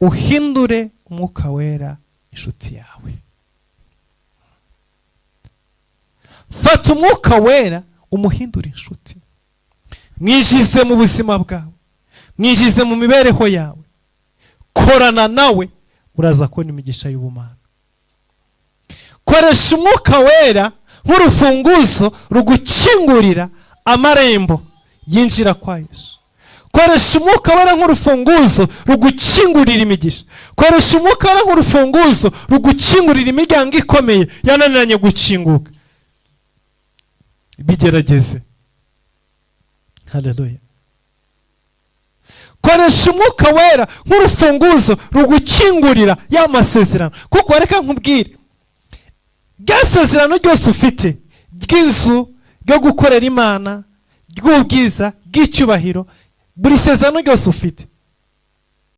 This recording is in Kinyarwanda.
uhindure umwuka wera inshuti yawe. Fata umwuka wera umuhindure inshuti, mwijize mu buzima bwawe, mwijize mu mibereho yawe, korana nawe, uraza kubona imigisha y'ubumana. Koresha umwuka wera nk'urufunguzo rugukingurira amarembo yinjira kwa Yesu. Koresha umwuka wera nk'urufunguzo rugukingurira imigisha. Koresha umwuka wera nk'urufunguzo rugukingurira imiryango ikomeye yananiranye gukinguka. Bigerageze. Haleluya. Koresha umwuka wera nk'urufunguzo rugukingurira ya masezerano. Kuko reka nkubwire, bwasezerano ryose ufite, ry'inzu, ryo gukorera Imana, ry'ubwiza, bw'icyubahiro, buri sezerano ryose ufite,